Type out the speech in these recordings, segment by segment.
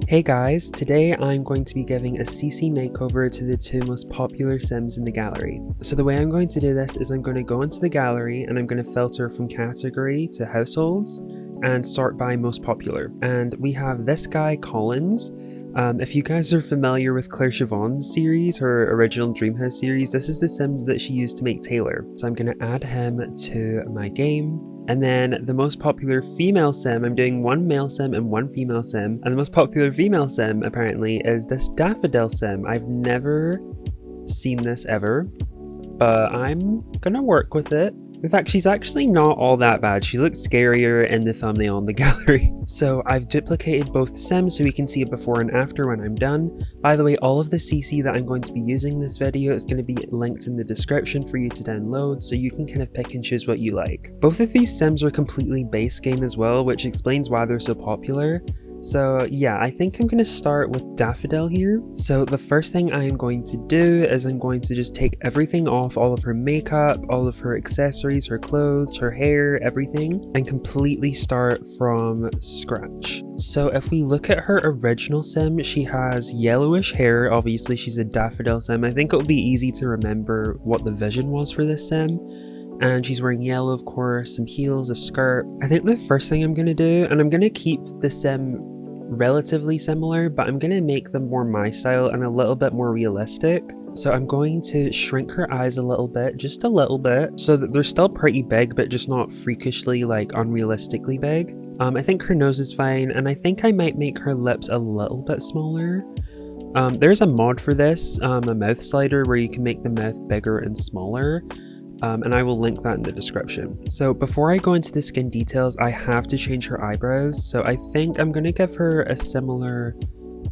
Hey guys, today I'm going to be giving a CC makeover to the two most popular Sims in the gallery. So the way I'm going to do this is I'm going to go into the gallery and I'm going to filter from category to households and sort by most popular. And we have this guy, Collins. If you guys are familiar with Claire Siobhan's series, her original Dreamhouse series, this is the Sim that she used to make Taylor. So I'm going to add him to my game. And then the most popular female sim, I'm doing one male sim and one female sim. And the most popular female sim, apparently, is this Daffodil sim. I've never seen this ever, but I'm gonna work with it. In fact, she's actually not all that bad. She looks scarier in the thumbnail in the gallery. So I've duplicated both sims so we can see it before and after when I'm done. By the way, all of the CC that I'm going to be using in this video is going to be linked in the description for you to download, so you can kind of pick and choose what you like. Both of these sims are completely base game as well, which explains why they're so popular. So yeah, I think I'm going to start with Daffodil here. So the first thing I am going to do is I'm going to just take everything off, all of her makeup, all of her accessories, her clothes, her hair, everything, and completely start from scratch. So if we look at her original sim, she has yellowish hair. Obviously she's a Daffodil sim. I think it'll be easy to remember what the vision was for this sim. And she's wearing yellow, of course, some heels, a skirt. I think the first thing I'm going to do, and I'm going to keep the sim relatively similar, but I'm going to make them more my style and a little bit more realistic. So I'm going to shrink her eyes a little bit, just a little bit, so that they're still pretty big, but just not freakishly, like, unrealistically big. I think her nose is fine, and I think I might make her lips a little bit smaller. There's a mod for this, a mouth slider, where you can make the mouth bigger and smaller. And I will link that in the description. So before I go into the skin details, I have to change her eyebrows. So I think I'm going to give her a similar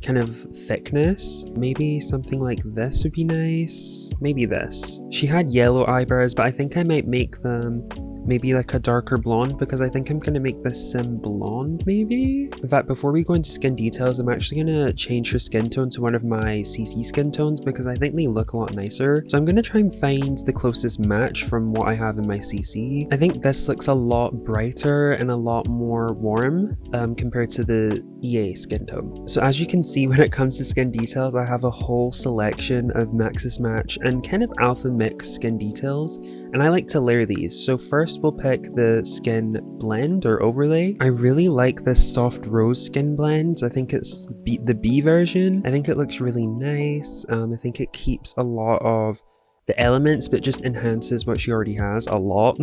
kind of thickness. Maybe something like this would be nice. Maybe this. She had yellow eyebrows, but I think I might make them maybe like a darker blonde, because I think I'm going to make this sim blonde, maybe? In fact, before we go into skin details, I'm actually going to change her skin tone to one of my CC skin tones, because I think they look a lot nicer. So I'm going to try and find the closest match from what I have in my CC. I think this looks a lot brighter and a lot more warm compared to the EA skin tone. So as you can see, when it comes to skin details, I have a whole selection of Maxis Match and kind of Alpha Mix skin details, and I like to layer these. So first we'll pick the skin blend or overlay. I really like this soft rose skin blend. I think it's the B version. I think it looks really nice. I think it keeps a lot of the elements, but just enhances what she already has a lot.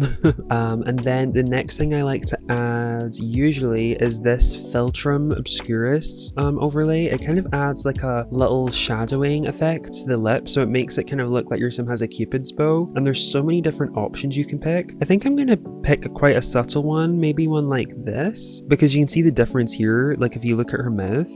And then the next thing I like to add usually is this Filtrum Obscurus overlay. It kind of adds like a little shadowing effect to the lip, so it makes it kind of look like your sim has a cupid's bow. And there's so many different options you can pick. I think I'm gonna pick quite a subtle one, maybe one like this, because you can see the difference here. Like if you look at her mouth,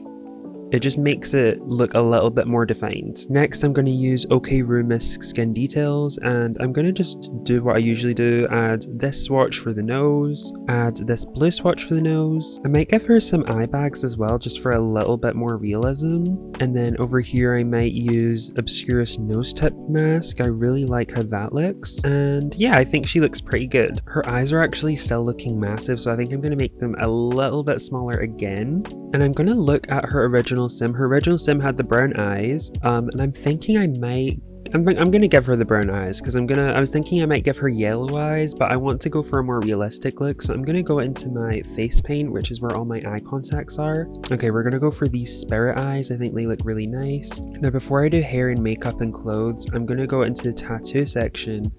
it just makes it look a little bit more defined. Next, I'm going to use OK Rumisk skin details, and I'm going to just do what I usually do, add this swatch for the nose, add this blue swatch for the nose. I might give her some eye bags as well, just for a little bit more realism. And then over here, I might use Obscurus nose tip mask. I really like how that looks. And yeah, I think she looks pretty good. Her eyes are actually still looking massive, so I think I'm going to make them a little bit smaller again. And I'm going to look at her original sim. Her original sim had the brown eyes, and I'm thinking I'm gonna give her the brown eyes, because I was thinking I might give her yellow eyes, but I want to go for a more realistic look, so I'm gonna go into my face paint, which is where all my eye contacts are. Okay, we're gonna go for these spirit eyes. I think they look really nice. Now before I do hair and makeup and clothes, I'm gonna go into the tattoo section,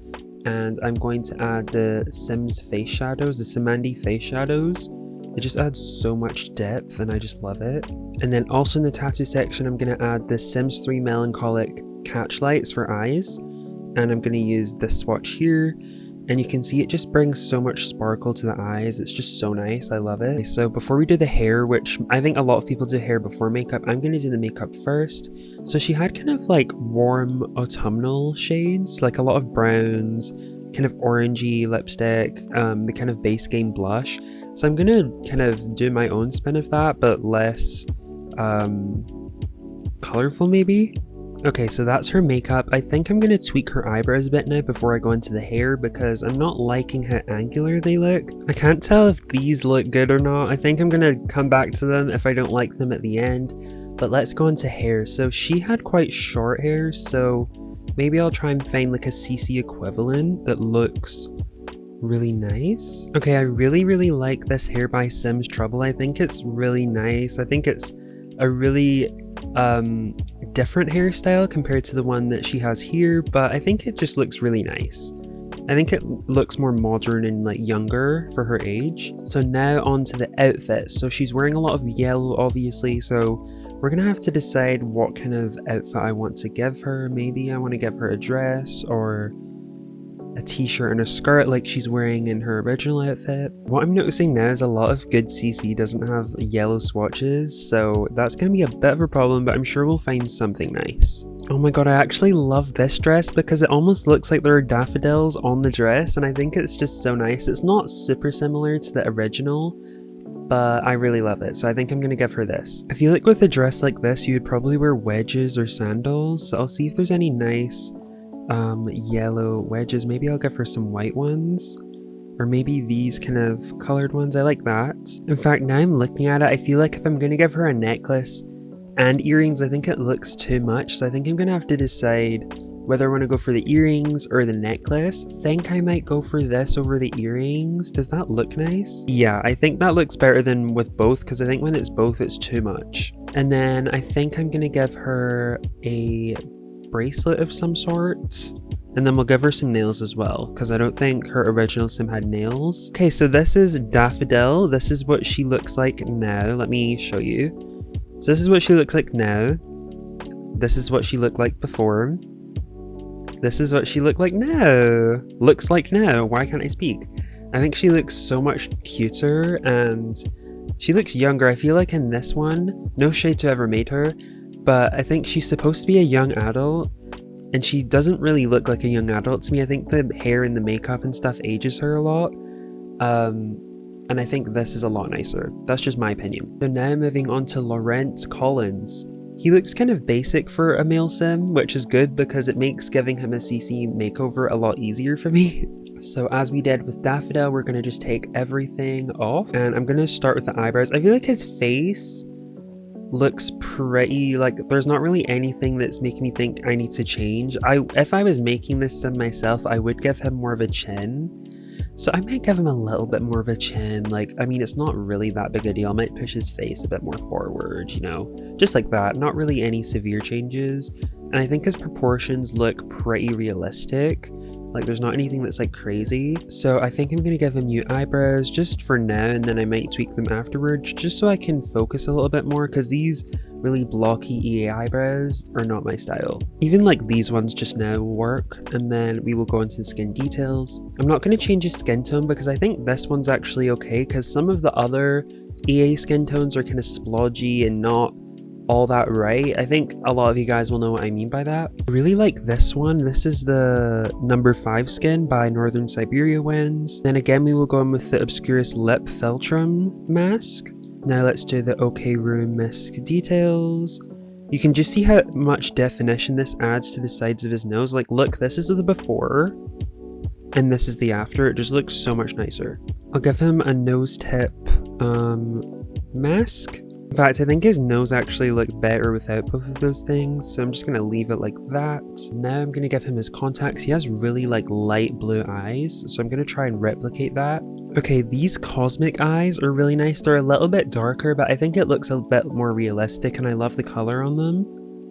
and I'm going to add the Sims face shadows, the Simandi face shadows. It just adds so much depth and I just love it. And then also in the tattoo section, I'm going to add the Sims 3 Melancholic Catch Lights for eyes. And I'm going to use this swatch here. And you can see it just brings so much sparkle to the eyes. It's just so nice. I love it. So before we do the hair, which I think a lot of people do hair before makeup, I'm going to do the makeup first. So she had kind of like warm autumnal shades, like a lot of browns, kind of orangey lipstick, the kind of base game blush. So I'm gonna kind of do my own spin of that, but less colorful maybe. Okay, so that's her makeup. I think I'm gonna tweak her eyebrows a bit now before I go into the hair because I'm not liking how angular they look. I can't tell if these look good or not. I think I'm gonna come back to them if I don't like them at the end. But let's go into hair. So she had quite short hair, so maybe I'll try and find like a CC equivalent that looks really nice. Okay, I really like this hair by Sims Trouble. I think it's really nice. I think it's a really different hairstyle compared to the one that she has here, but I think it just looks really nice. I think it looks more modern and like younger for her age. So now on to the outfit. So she's wearing a lot of yellow, obviously, so we're gonna have to decide what kind of outfit I want to give her. Maybe I want to give her a dress or a t-shirt and a skirt like she's wearing in her original outfit. What I'm noticing now is a lot of good CC doesn't have yellow swatches, so that's going to be a bit of a problem, but I'm sure we'll find something nice. Oh my god, I actually love this dress because it almost looks like there are daffodils on the dress, and I think it's just so nice. It's not super similar to the original, but I really love it, so I think I'm going to give her this. I feel like with a dress like this, you would probably wear wedges or sandals, so I'll see if there's any nice yellow wedges. Maybe I'll give her some white ones, or maybe these kind of colored ones. I like that. In fact, now I'm looking at it, I feel like if I'm going to give her a necklace and earrings, I think it looks too much, so I think I'm going to have to decide whether I want to go for the earrings or the necklace. I think I might go for this over the earrings. Does that look nice? Yeah, I think that looks better than with both, because I think when it's both it's too much. And then I think I'm going to give her a bracelet of some sort, and then we'll give her some nails as well, because I don't think her original sim had nails. Okay, so this is Daffodil. This is what she looks like now. Let me show you. So this is what she looks like now. This is what she looked like before. This is what she looked like now. Looks like now. Why can't I speak? I think she looks so much cuter and she looks younger. I feel like in this one, no shade to whoever made her, but I think she's supposed to be a young adult, and she doesn't really look like a young adult to me. I think the hair and the makeup and stuff ages her a lot, and I think this is a lot nicer. That's just my opinion. So now moving on to Laurent Collins. He looks kind of basic for a male sim, which is good because it makes giving him a CC makeover a lot easier for me. So as we did with Daffodil, we're going to just take everything off, and I'm going to start with the eyebrows. I feel like his face looks pretty, like there's not really anything that's making me think I need to change. If I was making this sim myself, I would give him more of a chin, so I might give him a little bit more of a chin. Like, I mean, it's not really that big a deal. I might push his face a bit more forward, you know, just like that. Not really any severe changes, and I think his proportions look pretty realistic. Like, there's not anything that's like crazy. So I think I'm gonna give him new eyebrows just for now, and then I might tweak them afterwards just so I can focus a little bit more, because these really blocky EA eyebrows are not my style. Even like these ones just now will work, and then we will go into the skin details. I'm not gonna change his skin tone because I think this one's actually okay, because some of the other EA skin tones are kind of splodgy and not all that right. I think a lot of you guys will know what I mean by that. I really like this one. This is the number 5 skin by Northern Siberia Winds. Then again, we will go in with the Obscurus Lip Feltrum mask. Now let's do the OK Room Mask details. You can just see how much definition this adds to the sides of his nose. Like, look, this is the before and this is the after. It just looks so much nicer. I'll give him a nose tip mask. In fact, I think his nose actually looked better without both of those things, so I'm just going to leave it like that. Now I'm going to give him his contacts. He has really like light blue eyes, so I'm going to try and replicate that. Okay, these cosmic eyes are really nice. They're a little bit darker, but I think it looks a bit more realistic, and I love the color on them.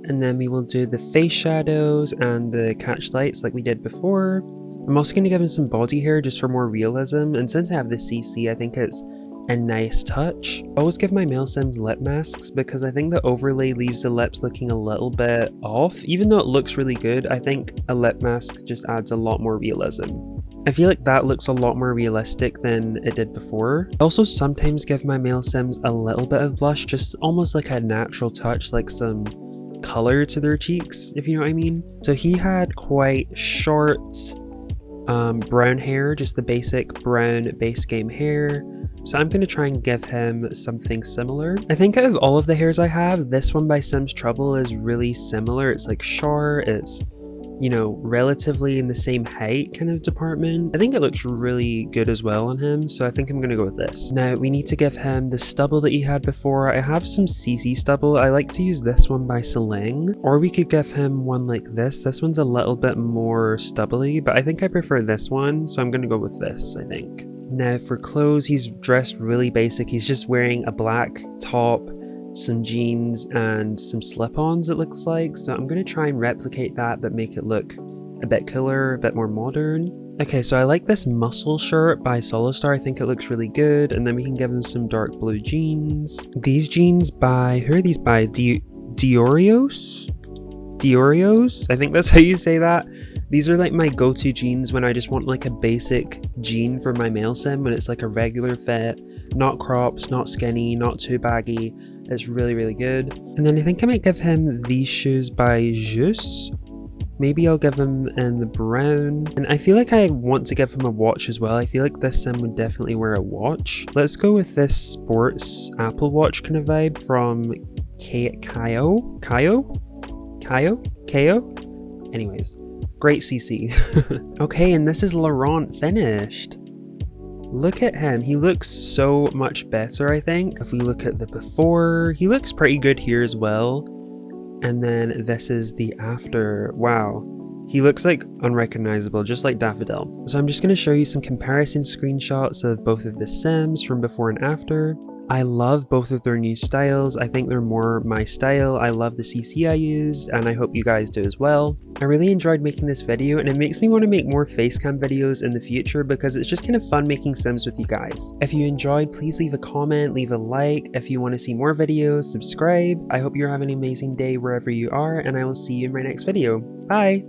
And then we will do the face shadows and the catch lights like we did before. I'm also going to give him some body hair just for more realism, and since I have the CC, I think it's a nice touch. I always give my male sims lip masks because I think the overlay leaves the lips looking a little bit off. Even though it looks really good, I think a lip mask just adds a lot more realism. I feel like that looks a lot more realistic than it did before. I also sometimes give my male sims a little bit of blush, just almost like a natural touch, like some color to their cheeks, if you know what I mean. So he had quite short brown hair, just the basic brown base game hair. So I'm going to try and give him something similar. I think out of all of the hairs I have, this one by Sims Trouble is really similar. It's like short, it's, you know, relatively in the same height kind of department. I think it looks really good as well on him, so I think I'm gonna go with this. Now we need to give him the stubble that he had before. I have some CC stubble. I like to use this one by Celing, or we could give him one like this. This one's a little bit more stubbly, but I think I prefer this one, so I'm gonna go with this, I think. Now for clothes, he's dressed really basic. He's just wearing a black top, some jeans and some slip-ons, it looks like. So I'm going to try and replicate that but make it look a bit cooler, a bit more modern. Okay, so I like this muscle shirt by Solistar. I think it looks really good. And then we can give him some dark blue jeans. These jeans by, who are these by? Diorios? Diorios? I think that's how you say that. These are like my go-to jeans when I just want like a basic jean for my male sim, when it's like a regular fit, not crops, not skinny, not too baggy. It's really, really good. And then I think I might give him these shoes by Jus. Maybe I'll give him in the brown. And I feel like I want to give him a watch as well. I feel like this sim would definitely wear a watch. Let's go with this sports Apple Watch kind of vibe from Kayo? Anyways. Great CC. Okay, and this is Laurent finished. Look at him. He looks so much better, I think. If we look at the before, he looks pretty good here as well. And then this is the after. Wow. He looks like unrecognizable, just like Daffodil. So I'm just going to show you some comparison screenshots of both of the Sims from before and after. I love both of their new styles. I think they're more my style. I love the CC I used, and I hope you guys do as well. I really enjoyed making this video, and it makes me want to make more facecam videos in the future because it's just kind of fun making Sims with you guys. If you enjoyed, please leave a comment, leave a like. If you want to see more videos, subscribe. I hope you're having an amazing day wherever you are, and I will see you in my next video. Bye!